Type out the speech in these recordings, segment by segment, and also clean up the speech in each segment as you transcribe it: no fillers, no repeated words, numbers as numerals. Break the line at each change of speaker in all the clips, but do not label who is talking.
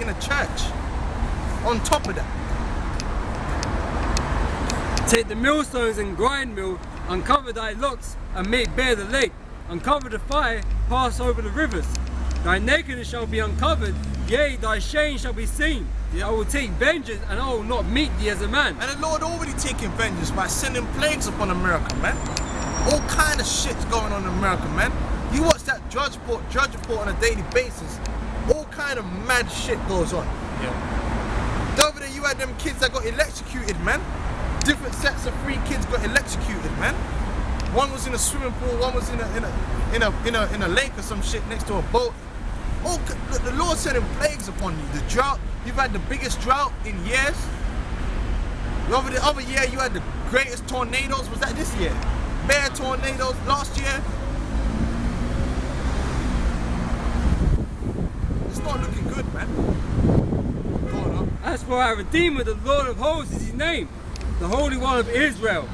in a church. On top of that.
Take the millstones and grind mill, uncover thy locks and make bare the lake. Uncover the fire, pass over the rivers. Thy nakedness shall be uncovered, yea, thy shame shall be seen. I will take vengeance and I will not meet thee as a man.
And the Lord already taking vengeance by sending plagues upon America, man. All kind of shit's going on in America, man. You watch that judge report on a daily basis. All kind of mad shit goes on.
Yeah.
Over there you had them kids that got electrocuted, man. Different sets of 3 kids got electrocuted, man. One was in a swimming pool, one was in a lake or some shit next to a boat. Oh, the Lord sending plagues upon you. The drought, you've had the biggest drought in years. The other year you had the greatest tornadoes. Was that this year? Bear tornadoes last year. It's not looking good, man. Going on.
As for our Redeemer, the Lord of hosts is his name, the Holy One of Israel.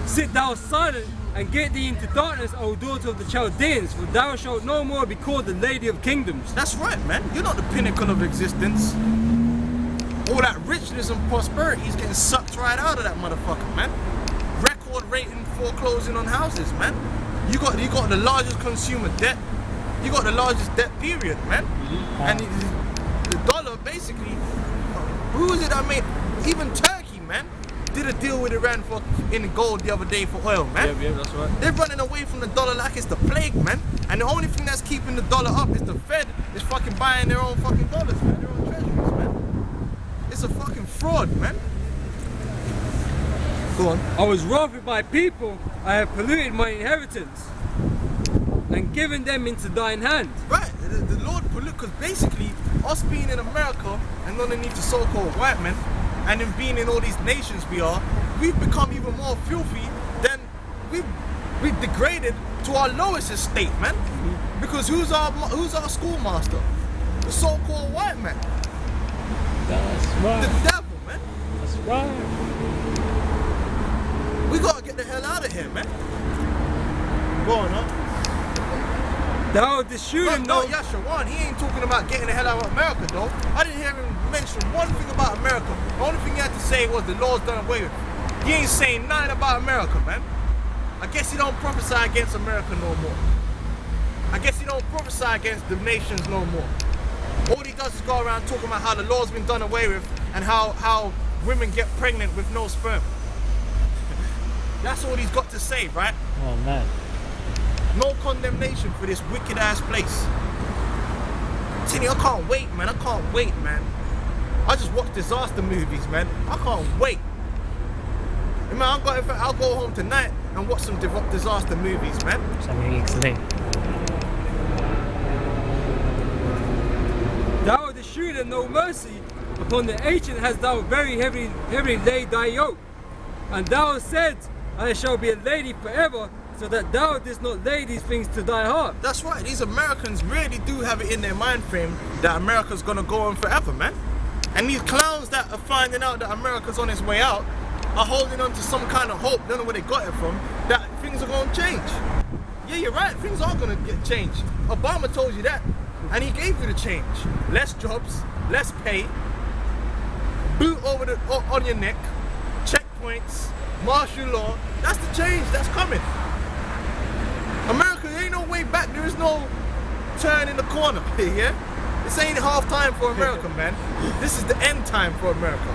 Sit thou silent and get thee into darkness, O daughter of the Chaldeans, for thou shalt no more be called the Lady of Kingdoms.
That's right, man. You're not the pinnacle of existence. All that richness and prosperity is getting sucked right out of that motherfucker, man. Record rating foreclosing on houses, man. You got the largest consumer debt. You got the largest debt period, man. And the dollar basically, who is it that made, even Turkey, man, did a deal with Iran in gold the other day for oil, man.
Yeah, that's right.
They're running away from the dollar like it's the plague, man. And the only thing that's keeping the dollar up is the Fed is fucking buying their own fucking dollars, man. Their own treasuries, man. It's a fucking fraud, man. Go on.
I was wroth with my people, I have polluted my inheritance, and given them into thine hand.
Right, the Lord pollute, because basically, us being in America and underneath the so-called white men, and then being in all these nations we've become even more filthy than we've degraded to our lowest estate, man. Because who's our schoolmaster? The so-called white man.
That's right.
The devil, man.
That's right.
We gotta get the hell out of here, man. Go on, huh?
Thou didst shoot him,
No,
no.
Yashawan, he ain't talking about getting the hell out of America, though. I didn't hear him mention one thing about America. The only thing he had to say was the law's done away with. He ain't saying nothing about America, man. I guess he don't prophesy against America no more. I guess he don't prophesy against the nations no more. All he does is go around talking about how the law's been done away with and how women get pregnant with no sperm. That's all he's got to say, right?
Oh man.
No condemnation for this wicked ass place. Tinny, I can't wait, man. I can't wait, man. I just watch disaster movies, man. I can't wait. Man, I'll go home tonight and watch some disaster movies, man.
Something today.
Thou didst shoot him no mercy, upon the ancient hast thou very heavily laid thy yoke. And thou said, I shall be a lady forever, so that thou didst not lay these things to thy heart.
That's right, these Americans really do have it in their mind frame that America's gonna go on forever, man. And these clowns that are finding out that America's on its way out are holding on to some kind of hope, don't know where they got it from, that things are gonna change. Yeah, you're right, things are gonna get changed. Obama told you that, and he gave you the change. Less jobs, less pay, boot over on your neck, checkpoints, martial law. That's the change that's coming. America, there ain't no way back. There is no turn in the corner. Yeah, this ain't half time for America, man. This is the end time for America.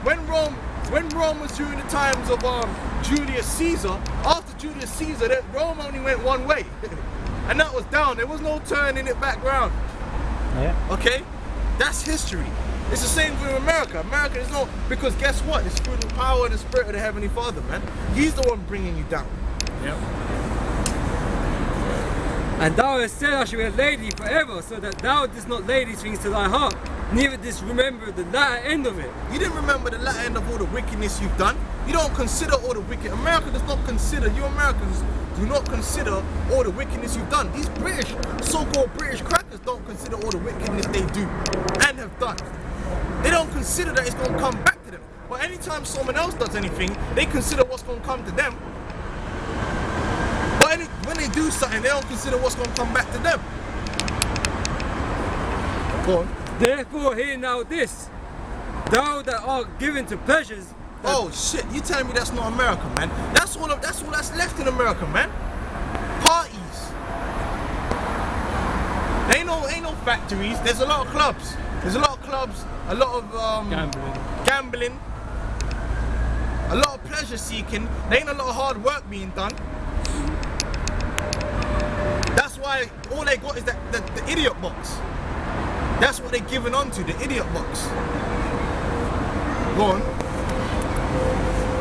When Rome was during the times of Julius Caesar. After Julius Caesar, Rome only went one way, and that was down. There was no turning it back round.
Yeah.
Okay, that's history. It's the same with America. America is no, because guess what? It's through the power and the spirit of the Heavenly Father, man. He's the one bringing you down.
Yep.
And thou hast said, I shall be a lady forever, so that thou didst not lay these things to thy heart, neither didst remember the latter end of it.
You didn't remember the latter end of all the wickedness you've done. You don't consider all the wicked. America does not consider, you Americans do not consider all the wickedness you've done. These British, so-called British crackers don't consider all the wickedness they do and have done. They don't consider that it's going to come back to them. But anytime someone else does anything, they consider what's going to come to them. But when they do something, they don't consider what's going to come back to them. Go on.
Therefore hear now this, thou that art given to pleasures.
Oh shit, you telling me that's not America, man? That's all that's left in America, man. Parties. Ain't no factories. There's a lot of clubs. There's a lot of clubs, a lot of gambling, a lot of pleasure seeking. There ain't a lot of hard work being done. That's why all they got is the idiot box. That's what they're giving on to, the idiot box. Go on.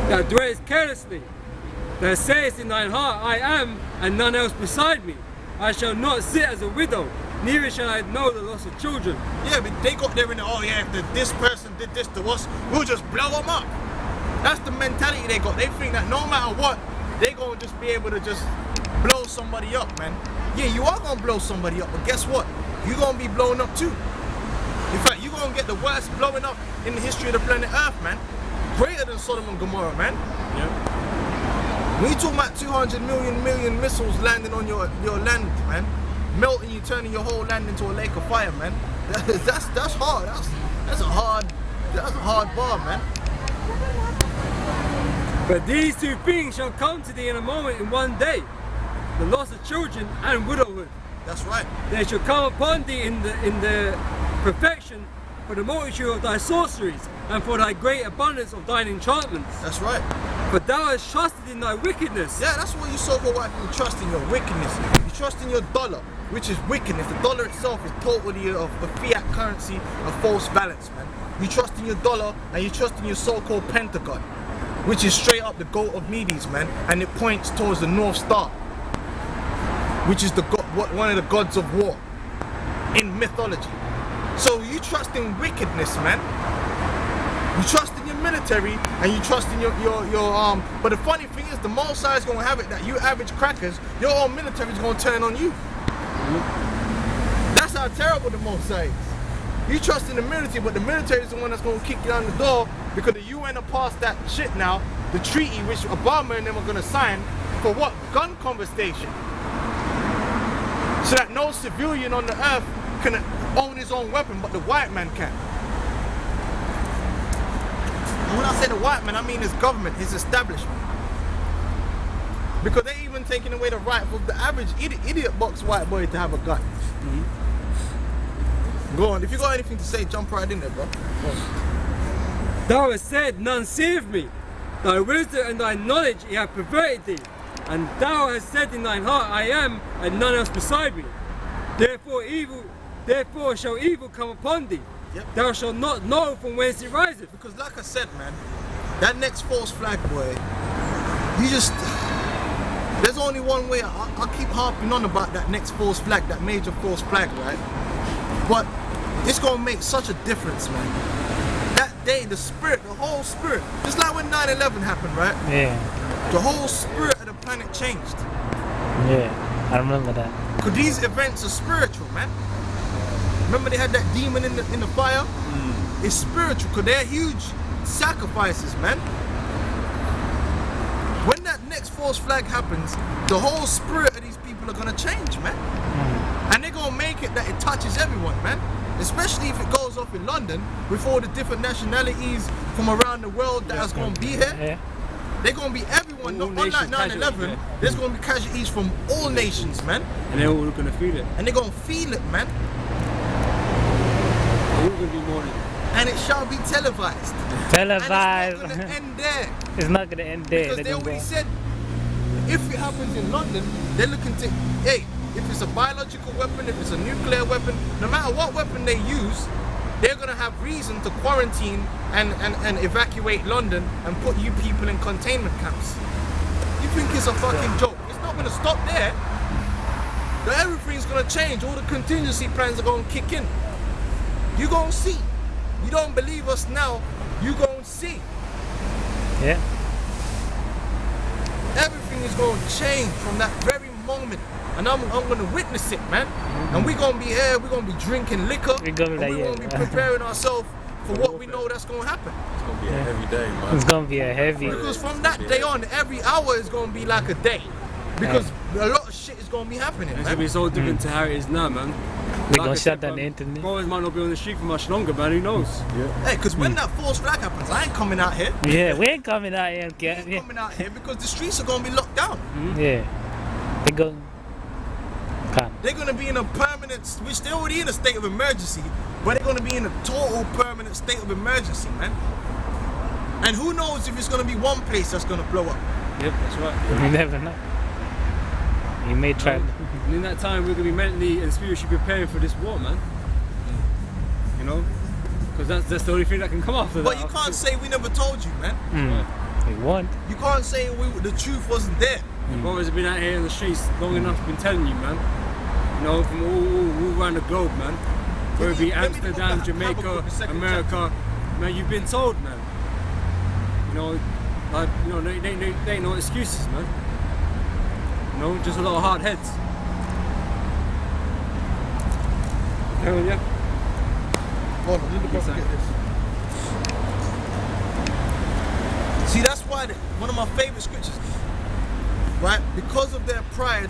That dwellest carelessly, that sayest in thine heart, I am, and none else beside me. I shall not sit as a widow, neither shall I know the loss of children.
Yeah, but they got there in the, oh yeah, if this person did this to us, we'll just blow them up. That's the mentality they got. They think that no matter what, they gonna just be able to just blow somebody up, man. Yeah, you are gonna blow somebody up, but guess what? You're gonna be blown up too. In fact, you're gonna get the worst blowing up in the history of the planet Earth, man. Greater than Sodom and Gomorrah, man.
Yep.
When you talking about 200 million missiles landing on your land, man, melting you, turning your whole land into a lake of fire, man. That's hard. That's a hard bar, man.
But these two things shall come to thee in a moment, in one day, the loss of children and widowhood.
That's right.
They shall come upon thee in the perfection for the multitude of thy sorceries, and for thy great abundance of thine enchantments.
That's right.
But thou hast trusted in thy wickedness.
Yeah, that's what you so-called white people trust in, your wickedness. You trust in your dollar, which is wickedness. The dollar itself is totally a fiat currency, a false balance, man. You trust in your dollar and you trust in your so-called Pentagon, which is straight up the goat of Medes, man, and it points towards the North Star, which is one of the gods of war in mythology. So you trust in wickedness, man. You trust in your military and you trust in your but the funny thing is the Mosai is gonna have it that you average crackers, your own military is gonna turn on you. That's how terrible the Mosai is. You trust in the military, but the military is the one that's gonna kick you down the door because the UN have passed that shit now, the treaty which Obama and them are gonna sign for what? Gun conversation. So that no civilian on the earth can own his own weapon, but the white man can. And when I say the white man, I mean his government, his establishment. Because they even taking away the right of the average idiot box white boy to have a gun. Go on, if you got anything to say, jump right in there, bro.
Thou hast said, none seeth me. Thy wisdom and thy knowledge he hath perverted thee. And thou hast said in thine heart, I am, and none else beside me. Therefore shall evil come upon thee.
Yep.
Thou shalt not know from whence it riseth.
Because like I said, man, that next false flag, boy, there's only one way. I keep harping on about that next false flag, that major false flag, right? But it's gonna make such a difference, man. That day, the whole spirit, just like when 9/11 happened, right?
Yeah.
The whole spirit of the planet changed.
Yeah. I remember that.
Because these events are spiritual, man. Remember they had that demon in the fire? It's spiritual, because they're huge sacrifices, man. When that next false flag happens, the whole spirit of these people are gonna change, man. And they're gonna make it that it touches everyone, man. Especially if it goes off in London with all the different nationalities from around the world that is gonna be here.
Yeah.
They're gonna be everyone,
All
not unlike
nations
9/11.
casualties, yeah.
There's gonna be casualties from all nations, man.
And they're all gonna feel it.
And they're gonna feel it, man.
They're all gonna be mourning.
And it shall be televised.
Televised.
And it's not gonna end there.
It's not gonna end there.
Because
They're
they
gonna
already
go.
said, if it happens in London, they're looking to, hey, if it's a biological weapon, if it's a nuclear weapon, no matter what weapon they use, they're gonna have reason to quarantine and evacuate London and put you people in containment camps. You think it's a fucking joke? It's not gonna stop there. But everything's gonna change. All the contingency plans are gonna kick in. You gonna see. You don't believe us now, you gonna see.
Yeah.
Everything is going to change from that very moment, and I'm going to witness it, man. And we're going to be here, we're going to be drinking liquor,
We're gonna be
and
like,
we're going to be preparing ourselves for what we know that's going to happen.
It's gonna be a heavy day, man.
It's gonna be a heavy.
Because from that day on, every hour is going to be like a day, because a lot of shit is going to be happening,
It's gonna be
man.
so different to how it is now, man.
They
Like
gonna
I
shut
said,
down the
man,
internet.
Brothers might not be on the street for much longer, man. Who knows?
Hey, because when that false flag happens, I ain't coming out here.
Yeah, we ain't coming out here.
I
Okay?
ain't
Yeah.
coming out here because the streets are going to be locked down.
Yeah. They go. Can't.
They're going to be in a permanent, which they're already in a state of emergency, but they're going to be in a total permanent state of emergency, man. And who knows if it's going to be one place that's going to blow up.
Yep, that's right.
You never know. You may try.
And in that time, we're gonna be mentally and spiritually preparing for this war, man. You know, because that's the only thing that can come after that.
But you can't say we never told you, man.
They want.
You can't say the truth wasn't there.
The brothers have been out here in the streets long enough. Been telling you, man. You know, from all around the globe, man. Whether it be
Let me
Amsterdam,
have a
Jamaica,
quick second
America, man, you've been told, man. You know, like, you know, they ain't no excuses, man. You know, just a lot of hard heads. Hell yeah.
Hold on, let me go get this. See, that's why one of my favorite scriptures, right? Because of their pride,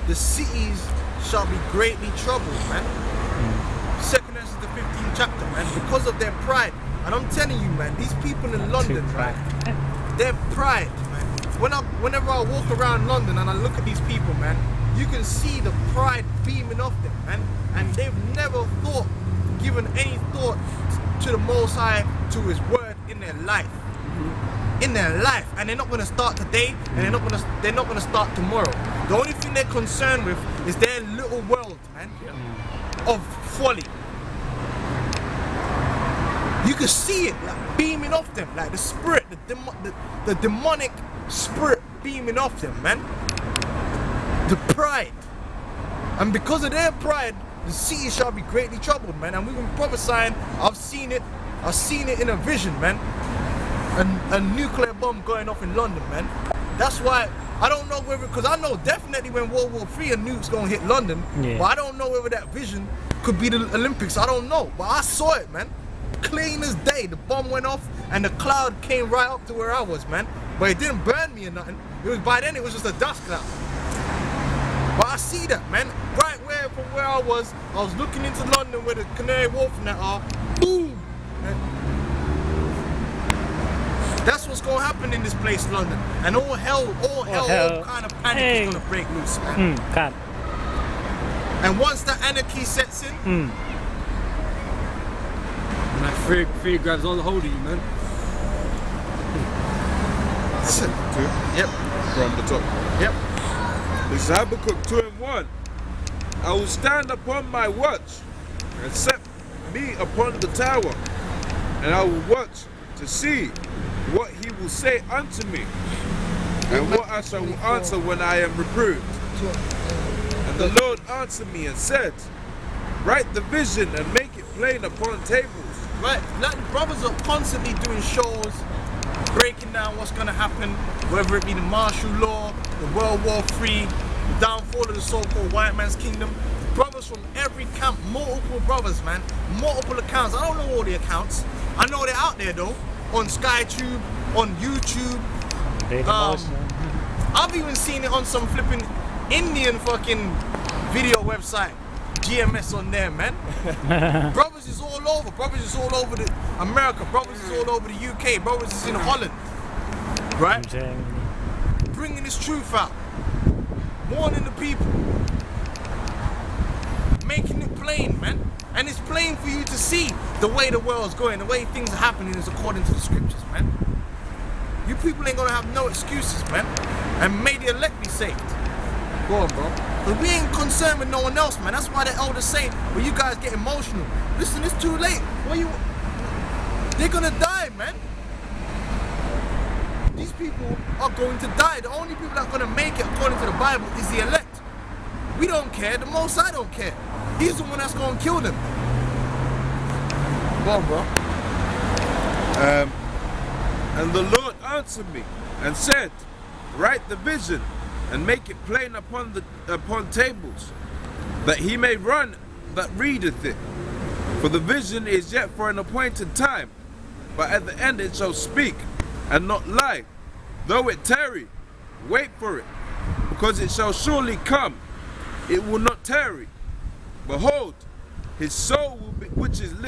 the cities shall be greatly troubled, man. Second Ezra, the 15th chapter, man. Because of their pride, and I'm telling you, man, these people in London, right? Their pride, man. Whenever I walk around London and I look at these people, man, you can see the pride beaming off them, man. And they've never given any thought to the Most High, to His word in their life. In their life, and they're not going to start today, and they're not going to start tomorrow. The only thing they're concerned with is their little world, man, of folly. You can see it like beaming off them, like the spirit, the demonic spirit beaming off them, man. The pride, and because of their pride, the city shall be greatly troubled, man. And we've been prophesying. I've seen it in a vision, man. A nuclear bomb going off in London, man. That's why I don't know whether, because I know definitely when World War III a nuke's gonna hit London, but I don't know whether that vision could be the Olympics. I don't know, but I saw it, man. Clean as day. The bomb went off and the cloud came right up to where I was, man. But it didn't burn me or nothing. It was, by then it was just a dust cloud. But I see that, man. Right from where I was looking into London where the Canary Wharf and that are. Boom. That's what's gonna happen in this place, London, and all hell, all kind of panic is gonna break loose, man.
Can't.
And once that anarchy sets in,
and that fear grabs on hold of you, man.
Yep.
From the top.
Yep.
This is Habakkuk 2:1. I will stand upon my watch and set me upon the tower, and I will watch to see what he will say unto me, and what I shall answer when I am reproved. And the Lord answered me and said, write the vision and make it plain upon tables.
Right. Like, brothers are constantly doing shows, breaking down what's gonna happen, whether it be the martial law, the World War III, the downfall of the so-called white man's kingdom. Brothers from every camp, multiple brothers, man, multiple accounts. I don't know all the accounts. I know they're out there though. On SkyTube, on YouTube. I've even seen it on some flipping Indian fucking video website. GMS on there, man. Brothers is all over. Brothers is all over the America. Brothers is all over the UK. Brothers is in Holland. Right? Bringing this truth out. Warning the people. Making it plain, man. And it's plain for you to see the way the world's going, the way things are happening is according to the scriptures, man. You people ain't gonna have no excuses, man. And may the elect be saved. Go on, bro. But we ain't concerned with no one else, man. That's why the elders say, when you guys get emotional, listen, it's too late. They're gonna die, man. These people are going to die. The only people that are gonna make it according to the Bible is the elect. We don't care. The Most High don't care. He's the one that's going to kill them. Go on, bro.
And the Lord answered me and said, write the vision and make it plain upon tables, that he may run that readeth it. For the vision is yet for an appointed time, but at the end it shall speak and not lie. Though it tarry, wait for it, because it shall surely come. It will not tarry. Behold, his soul will be, which is